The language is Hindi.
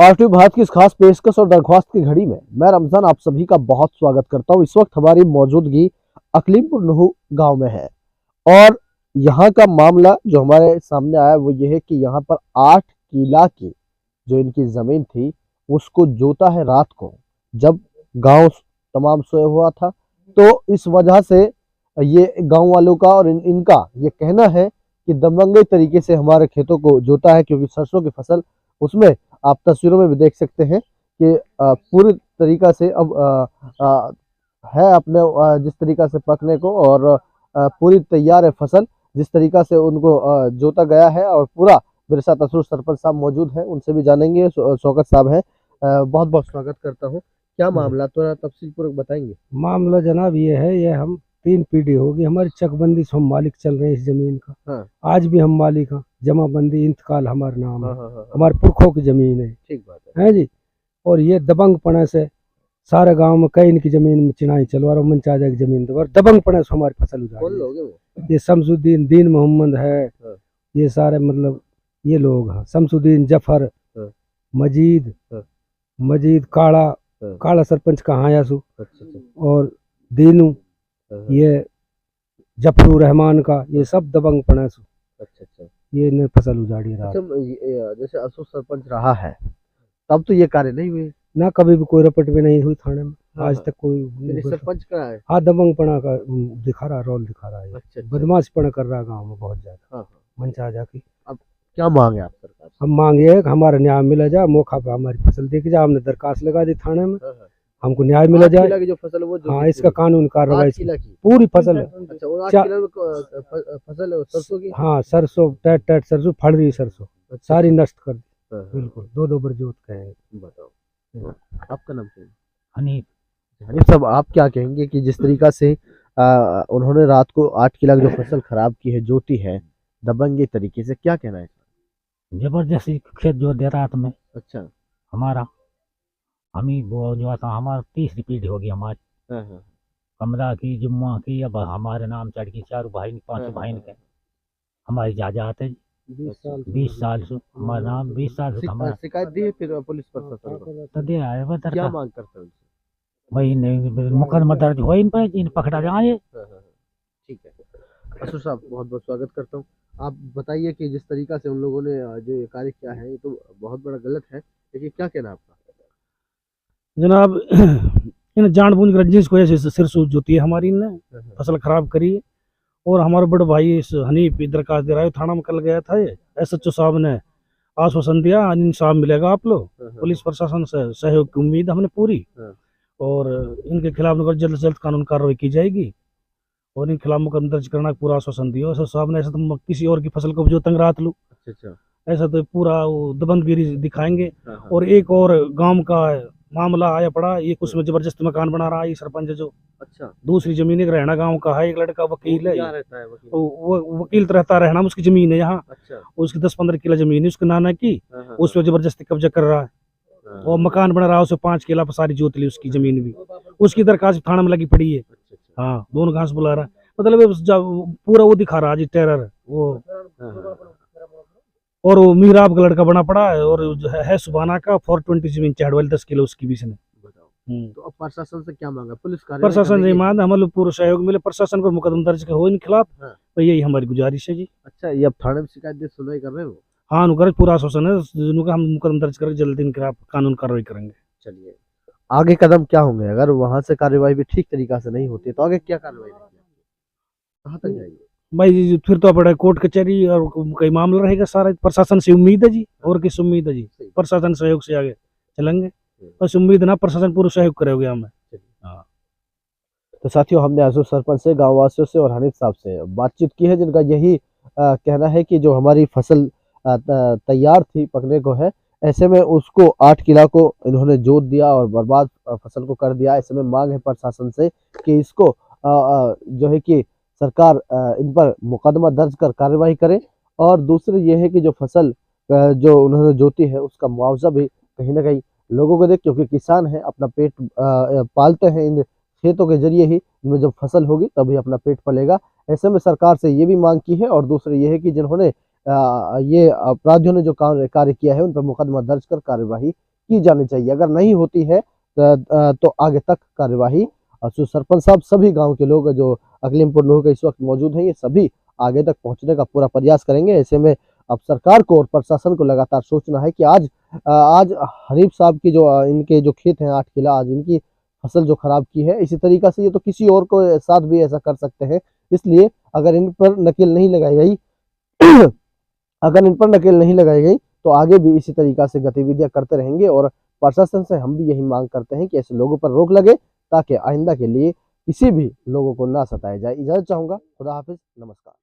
आठवीं भारत की इस खास पेशकश और दरख्वास्त की घड़ी में मैं रमजान आप सभी का बहुत स्वागत करता हूं। इस वक्त हमारी मौजूदगी अकलीमपुर नुहू गांव में है और यहाँ का मामला जो हमारे सामने आया वो ये है कि यहाँ पर 8 किला की जो इनकी जमीन थी उसको जोता है रात को, जब गांव तमाम सोया हुआ था। तो इस वजह से ये गांव वालों का और इनका ये कहना है कि दबंगे तरीके से हमारे खेतों को जोता है, क्योंकि सरसों की फसल उसमें आप तस्वीरों में भी देख सकते हैं कि पूरी तरीका से अब है अपने जिस तरीका से पकने को, और पूरी तैयार है फसल जिस तरीका से उनको जोता गया है। और पूरा मेरे साथ असुर सरपंच साहब मौजूद हैं, उनसे भी जानेंगे। शौकत साहब हैं, बहुत बहुत स्वागत करता हूँ। क्या मामला थोड़ा तफसील पूर्वक बताएंगे? मामला जनाब ये है, ये हम 3 पीढ़ी होगी हमारी चकबंदी से हम मालिक चल रहे हैं इस जमीन का। हाँ। आज भी हम मालिक हैं, जमाबंदी इंतकाल हमारा नाम है। हाँ। हमारे पुरखों की जमीन है। ठीक बात है। है जी। और ये दबंग पड़े से सारे गांव में कई इनकी जमीन में चिनाई चलवा रहा, मनचाजा की जमीन दबा दबंग पड़े से हमारी फसल कौन उजाड़ी। लोग हैं वो? ये शमसुद्दीन, दीन मोहम्मद है। हाँ। ये सारे मतलब ये लोग हैं, शमसुद्दीन, जफर, हाँ। मजीद, हाँ। मजीद काला, हाँ। काला सरपंच कहाँ यासू, अच्छा। और दीनू, हाँ। ये जफरू रहमान का, ये सब दबंग पड़े से अच्छा। ये ने फसल उजाड़ी रहा। अच्छा, जैसे असुर सरपंच रहा है तब तो ये कार्य नहीं हुए ना कभी भी कोई रपट भी नहीं हुई थाने में। हाँ। आज तक कोई फिर सरपंच का है। हाँ दबंग पड़ा का दिखा रहा, रोल दिखा रहा है। अच्छा। बदमाश पड़ा कर रहा गांव में बहुत ज्यादा। हाँ। मंचा जाके अब क्या मांगे आप सरकार से? हम मांगे कि हमारा न्याय मिला जाए, मौका पे हमारी फसल देखी जाए। हमने दरखास्त लगा दी थाने में, हाँ। हमको न्याय मिला 8 जाए। किला की जो फसल है वो हाँ, इसका कानून कार्रवाई 8 किला की पूरी फसल है। अच्छा, वो 8 किला फसल है सरसों की। हाँ, सरसों टैट टैट सरसों फड़ रही, सरसों सारी नष्ट कर दी बिल्कुल। दो बरजोत कहेंगे। बताओ, आपका नाम क्या है? हनीफ। हनीफ साहब, आप क्या कहेंगे कि जिस तरीका से उन्होंने रात को 8 किला की जो फसल खराब की है, जोती है दबंगे तरीके से, क्या कहना है? जबरदस्ती खेत जो दे रात में। अच्छा। हमारा हम ही वो जो था, हमारा 30 पीढ़ी होगी हमारी। हाँ। कमरा की, जुम्मा की, अब हमारे नाम चढ़ की, 4 भाई 5 भाई के हमारी जायदाद है। 20 साल से हमारा नाम, 20 साल से हमारा शिकायत दी है फिर पुलिस प्रशासन को? तो दे आए वो क्या मांग करते हैं उनसे? वही नहीं मुकदमा दर्ज हो इन पर, इन पकड़ा जाए। हाँ। ठीक है। असुर साहब, बहुत बहुत स्वागत करता हूँ। आप बताइए कि जिस तरीका से उन लोगों ने जो ये कार्य किया है, ये तो बहुत बड़ा गलत है, लेकिन क्या कहना है आपका? जनाब इन जानबूझ रंजिश को ऐसे सिर सूझ जोती है हमारी, इनने फसल खराब करी है। और हमारे बड़े भाई इस हनीफ पे दरखास्त दे रहा है, थाना में कल गया था। ये SHO साहब ने आश्वासन दिया इंसाफ मिलेगा आप लोग। पुलिस प्रशासन से सहयोग की उम्मीद हमने पूरी, और इनके खिलाफ जल्द से जल्द कानून कार्रवाई की जाएगी और इनके खिलाफ मुकदमा दर्ज करना पूरा आश्वासन दिया। SHO साहब ने ऐसा तो किसी और की फसल को जो तंग रात लूँ, ऐसा तो पूरा वो दबंगगिरी दिखाएंगे। और एक और गांव का मामला आया पड़ा, एक उसमें जबरदस्त मकान बना रहा है ये सरपंच जो। अच्छा। दूसरी जमीन एक रहना गांव का है, एक लड़का वकील है। वो वकील तो रहता रहना, उसकी जमीन है यहाँ। अच्छा। उसकी 10-15 किला जमीन है उसके नाना की, उस पर जबरदस्ती कब्जा कर रहा है और मकान बना रहा है। उसे 5 किला पर सारी जोत ली उसकी जमीन भी, उसकी दरखास्त थाना में लगी पड़ी है। हाँ, दोनों घास बुला रहा है, मतलब पूरा वो दिखा रहा है जी, टेरर वो। और वो मीराब का लड़का बना पड़ा है, और जो है सुबाना का 420 जमीन चढ़ वाली 10 किलो उसकी भी इसने। तो अब प्रशासन से क्या मांगा? पुलिस प्रशासन से मांग हम लोग पूरा सहयोग मिले प्रशासन को, मुकदमा दर्ज हो इन खिलाफ। तो यही हमारी गुजारिश है जी। अच्छा, ये अब थाने में शिकायत दे सुनवाई कर रहे हो? हाँ, उनका पूरा आश्वासन है जिनका हम मुकदमा दर्ज करके जल्दी इनके खिलाफ कानून कार्रवाई करेंगे। चलिए, आगे कदम क्या होंगे? अगर वहां से कार्यवाही भी ठीक तरीका से नहीं होती तो आगे क्या कार्रवाई कहाँ तक जाएगी? भाई फिर तो अपना कोर्ट कचहरी और कई मामला रहेगा सारा। प्रशासन से उम्मीद है जी, और किस उम्मीद है जी? प्रशासन सहयोग से आगे चलेंगे, बस उम्मीद ना प्रशासन पूरा सहयोग करेगा हमें। हाँ। तो साथियों, हमने असुर सरपंच से, गाँव वासियों से और हनीफ साहब से बातचीत की है, जिनका यही कहना है कि जो हमारी फसल तैयार थी, पकने को है, ऐसे में उसको 8 किला को इन्होंने जोत दिया और बर्बाद फसल को कर दिया। ऐसे में मांग है प्रशासन से कि इसको जो है कि सरकार इन पर मुकदमा दर्ज कर कार्रवाई करे। और दूसरी ये है कि जो फसल जो उन्होंने जोती है उसका मुआवजा भी कहीं ना कहीं लोगों को दे, क्योंकि किसान है, अपना पेट पालते हैं इन खेतों के जरिए ही। इनमें जब फसल होगी तभी अपना पेट पलेगा। ऐसे में सरकार से ये भी मांग की है। और दूसरी ये है कि जिन्होंने ये अपराधियों ने जो कार्य किया है उन पर मुकदमा दर्ज कर कार्यवाही की जानी चाहिए। अगर नहीं होती है तो आगे तक कार्यवाही सरपंच साहब, सभी गांव के लोग जो अकलीमपुर नूह के इस वक्त मौजूद हैं, ये सभी आगे तक पहुंचने का पूरा प्रयास करेंगे। ऐसे में अब सरकार को और प्रशासन को लगातार सोचना है कि आज हनीफ साहब की जो इनके जो खेत हैं 8 किला, आज इनकी फसल जो खराब की है, इसी तरीका से ये तो किसी और को साथ भी ऐसा कर सकते हैं। इसलिए अगर इन पर नकेल नहीं लगाई गई अगर इन पर नकेल नहीं लगाई गई तो आगे भी इसी तरीका से गतिविधियां करते रहेंगे। और प्रशासन से हम भी यही मांग करते हैं कि ऐसे लोगों पर रोक लगे, ताकि आइंदा के लिए किसी भी लोगों को ना सताया जाए। इजाजत चाहूंगा। खुदा हाफिज, नमस्कार।